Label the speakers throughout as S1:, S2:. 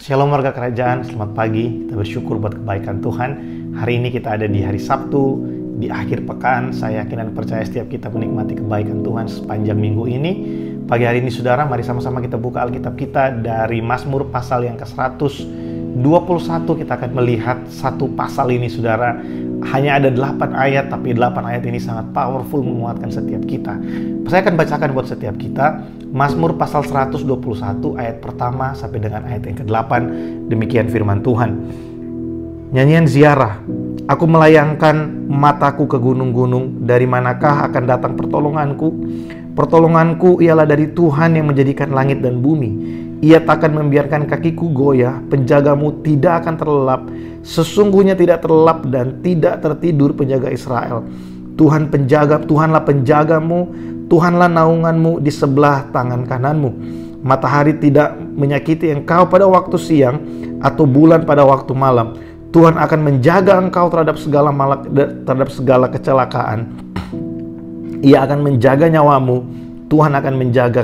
S1: Shalom warga kerajaan, selamat pagi. Kita bersyukur buat kebaikan Tuhan. Hari ini kita ada di hari Sabtu, di akhir pekan. Saya yakin dan percaya setiap kita menikmati kebaikan Tuhan sepanjang minggu ini. Pagi hari ini saudara, mari sama-sama kita buka Alkitab kita dari Mazmur pasal yang ke-121. Kita akan melihat satu pasal ini saudara. Hanya ada 8 ayat, tapi 8 ayat ini sangat powerful menguatkan setiap kita. Saya akan bacakan buat setiap kita. Mazmur pasal 121 ayat pertama sampai dengan ayat yang ke-8. Demikian firman Tuhan. Nyanyian ziarah. Aku melayangkan mataku ke gunung-gunung. Dari manakah akan datang pertolonganku? Pertolonganku ialah dari Tuhan yang menjadikan langit dan bumi. Ia takkan membiarkan kakiku goyah, penjagamu tidak akan terlelap. Sesungguhnya tidak terlelap dan tidak tertidur penjaga Israel. Tuhanlah penjagamu, Tuhanlah naunganmu di sebelah tangan kananmu. Matahari tidak menyakiti engkau pada waktu siang, atau bulan pada waktu malam. Tuhan akan menjaga engkau terhadap segala kecelakaan. Ia akan menjaga nyawamu. Tuhan akan menjaga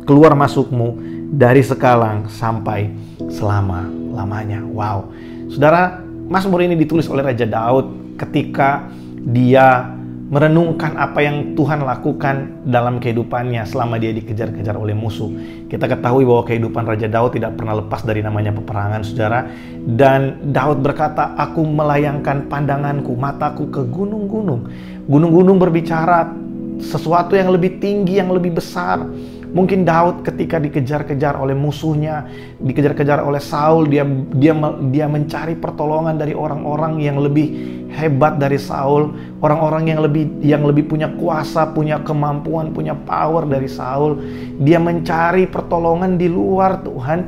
S1: keluar masukmu dari sekarang sampai selama-lamanya. Wow. Saudara, Mazmur ini ditulis oleh Raja Daud ketika dia merenungkan apa yang Tuhan lakukan dalam kehidupannya selama dia dikejar-kejar oleh musuh. Kita ketahui bahwa kehidupan Raja Daud tidak pernah lepas dari namanya peperangan, saudara. Dan Daud berkata, aku melayangkan pandanganku, mataku ke gunung-gunung. Gunung-gunung berbicara sesuatu yang lebih tinggi, yang lebih besar. Mungkin Daud ketika dikejar-kejar oleh musuhnya, dikejar-kejar oleh Saul, dia mencari pertolongan dari orang-orang yang lebih hebat dari Saul, orang-orang yang lebih punya kuasa, punya kemampuan, punya power dari Saul. Dia mencari pertolongan di luar Tuhan,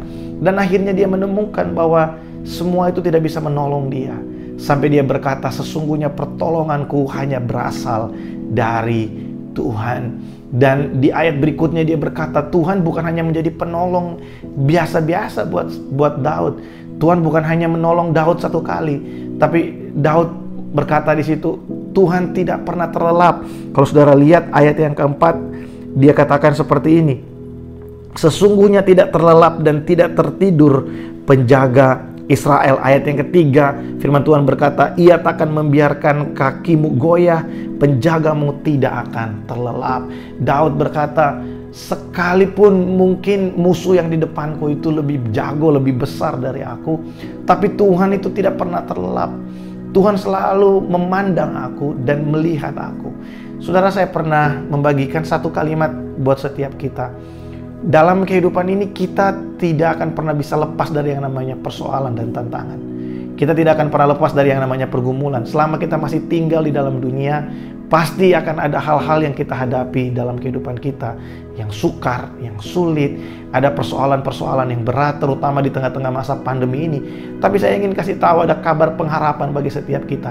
S1: dan akhirnya dia menemukan bahwa semua itu tidak bisa menolong dia. Sampai dia berkata, sesungguhnya pertolonganku hanya berasal dari Tuhan. Dan di ayat berikutnya dia berkata, Tuhan bukan hanya menjadi penolong biasa-biasa buat Daud. Tuhan bukan hanya menolong Daud satu kali, tapi Daud berkata di situ, Tuhan tidak pernah terlelap. Kalau saudara lihat ayat yang keempat, dia katakan seperti ini. Sesungguhnya tidak terlelap dan tidak tertidur penjaga Israel. Ayat yang ketiga, firman Tuhan berkata, ia takkan membiarkan kakimu goyah, penjagamu tidak akan terlelap. Daud berkata, sekalipun mungkin musuh yang di depanku itu lebih jago, lebih besar dari aku, tapi Tuhan itu tidak pernah terlelap. Tuhan selalu memandang aku dan melihat aku. Saudara, saya pernah membagikan satu kalimat buat setiap kita. Dalam kehidupan ini kita tidak akan pernah bisa lepas dari yang namanya persoalan dan tantangan. Kita tidak akan pernah lepas dari yang namanya pergumulan. Selama kita masih tinggal di dalam dunia, pasti akan ada hal-hal yang kita hadapi dalam kehidupan kita, yang sukar, yang sulit. Ada persoalan-persoalan yang berat, terutama di tengah-tengah masa pandemi ini. Tapi saya ingin kasih tahu, ada kabar pengharapan bagi setiap kita.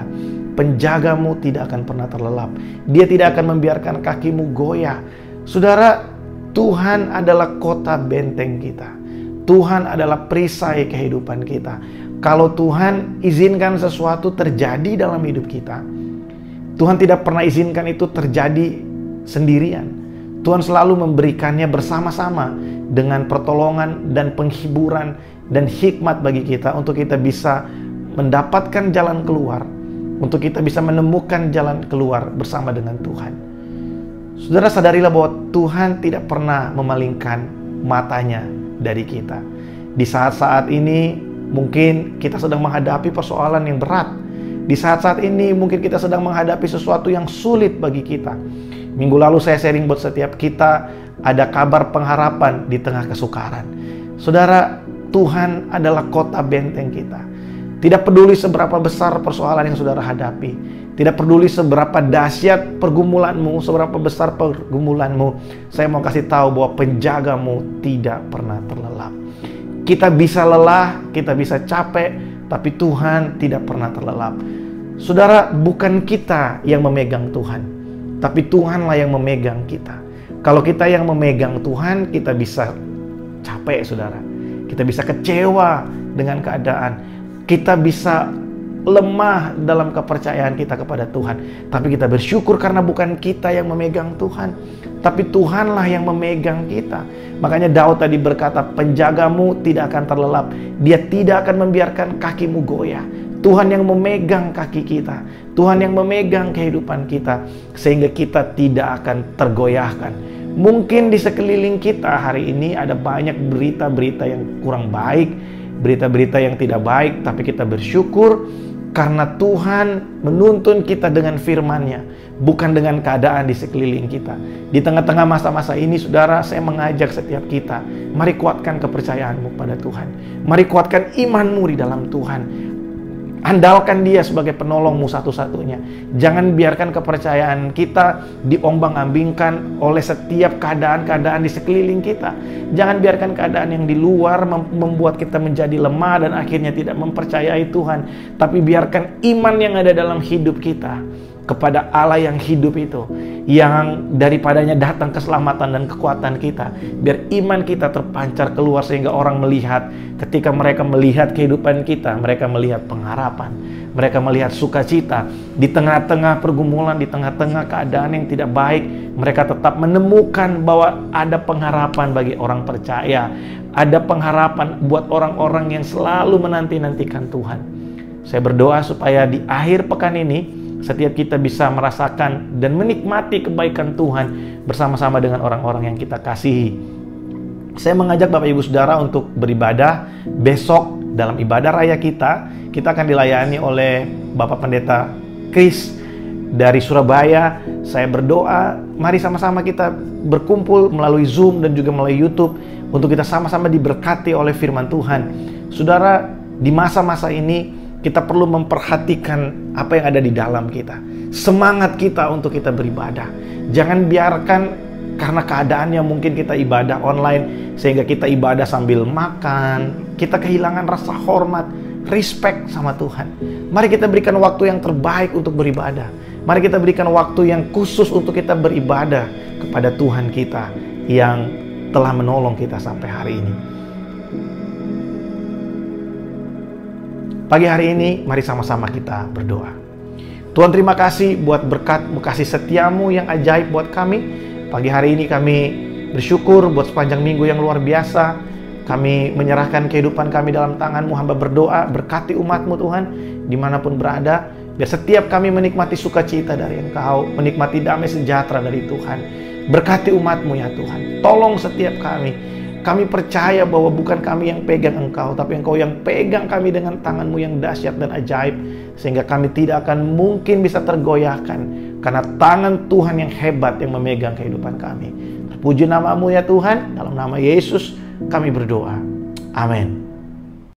S1: Penjagamu tidak akan pernah terlelap. Dia tidak akan membiarkan kakimu goyah. Saudara, Tuhan adalah kota benteng kita. Tuhan adalah perisai kehidupan kita. Kalau Tuhan izinkan sesuatu terjadi dalam hidup kita, Tuhan tidak pernah izinkan itu terjadi sendirian. Tuhan selalu memberikannya bersama-sama dengan pertolongan dan penghiburan dan hikmat bagi kita untuk kita bisa mendapatkan jalan keluar, untuk kita bisa menemukan jalan keluar bersama dengan Tuhan. Saudara, sadarilah bahwa Tuhan tidak pernah memalingkan matanya dari kita. Di saat-saat ini mungkin kita sedang menghadapi persoalan yang berat. Di saat-saat ini mungkin kita sedang menghadapi sesuatu yang sulit bagi kita. Minggu lalu saya sharing buat setiap kita, ada kabar pengharapan di tengah kesukaran. Saudara, Tuhan adalah kota benteng kita. Tidak peduli seberapa besar persoalan yang saudara hadapi, tidak peduli seberapa dahsyat pergumulanmu, seberapa besar pergumulanmu, saya mau kasih tahu bahwa penjagamu tidak pernah terlelap. Kita bisa lelah, kita bisa capek, tapi Tuhan tidak pernah terlelap. Saudara, bukan kita yang memegang Tuhan, tapi Tuhanlah yang memegang kita. Kalau kita yang memegang Tuhan, kita bisa capek, saudara. Kita bisa kecewa dengan keadaan. Kita bisa lemah dalam kepercayaan kita kepada Tuhan. Tapi kita bersyukur karena bukan kita yang memegang Tuhan, tapi Tuhanlah yang memegang kita. Makanya Daud tadi berkata, penjagamu tidak akan terlelap. Dia tidak akan membiarkan kakimu goyah. Tuhan yang memegang kaki kita, Tuhan yang memegang kehidupan kita, sehingga kita tidak akan tergoyahkan. Mungkin di sekeliling kita hari ini ada banyak berita-berita yang kurang baik, berita-berita yang tidak baik, tapi kita bersyukur karena Tuhan menuntun kita dengan firman-Nya, bukan dengan keadaan di sekeliling kita. Di tengah-tengah masa-masa ini, saudara, saya mengajak setiap kita, mari kuatkan kepercayaanmu pada Tuhan. Mari kuatkan imanmu di dalam Tuhan. Andalkan Dia sebagai penolongmu satu-satunya. Jangan biarkan kepercayaan kita diombang-ambingkan oleh setiap keadaan-keadaan di sekeliling kita. Jangan biarkan keadaan yang di luar membuat kita menjadi lemah dan akhirnya tidak mempercayai Tuhan. Tapi biarkan iman yang ada dalam hidup kita kepada Allah yang hidup itu, yang daripadanya datang keselamatan dan kekuatan kita. Biar iman kita terpancar keluar sehingga orang melihat. Ketika mereka melihat kehidupan kita, mereka melihat pengharapan, mereka melihat sukacita. Di tengah-tengah pergumulan, di tengah-tengah keadaan yang tidak baik, mereka tetap menemukan bahwa ada pengharapan bagi orang percaya. Ada pengharapan buat orang-orang yang selalu menanti-nantikan Tuhan. Saya berdoa supaya di akhir pekan ini setiap kita bisa merasakan dan menikmati kebaikan Tuhan bersama-sama dengan orang-orang yang kita kasihi. Saya mengajak Bapak Ibu Saudara untuk beribadah besok dalam ibadah raya kita. Kita akan dilayani oleh Bapak Pendeta Chris dari Surabaya. Saya berdoa, mari sama-sama kita berkumpul melalui Zoom dan juga melalui YouTube untuk kita sama-sama diberkati oleh firman Tuhan. Saudara, di masa-masa ini kita perlu memperhatikan apa yang ada di dalam kita. Semangat kita untuk kita beribadah. Jangan biarkan karena keadaannya mungkin kita ibadah online, sehingga kita ibadah sambil makan. Kita kehilangan rasa hormat, respect sama Tuhan. Mari kita berikan waktu yang terbaik untuk beribadah. Mari kita berikan waktu yang khusus untuk kita beribadah kepada Tuhan kita yang telah menolong kita sampai hari ini. Pagi hari ini, mari sama-sama kita berdoa. Tuhan, terima kasih buat berkat-Mu, kasih setiamu yang ajaib buat kami. Pagi hari ini kami bersyukur buat sepanjang minggu yang luar biasa. Kami menyerahkan kehidupan kami dalam tangan-Mu. Hamba berdoa, berkati umat-Mu Tuhan, dimanapun berada. Biar setiap kami menikmati sukacita dari Engkau, menikmati damai sejahtera dari Tuhan. Berkati umat-Mu ya Tuhan. Tolong setiap kami. Kami percaya bahwa bukan kami yang pegang Engkau, tapi Engkau yang pegang kami dengan tangan-Mu yang dahsyat dan ajaib. Sehingga kami tidak akan mungkin bisa tergoyahkan. Karena tangan Tuhan yang hebat yang memegang kehidupan kami. Terpuji nama-Mu ya Tuhan. Dalam nama Yesus kami berdoa. Amin.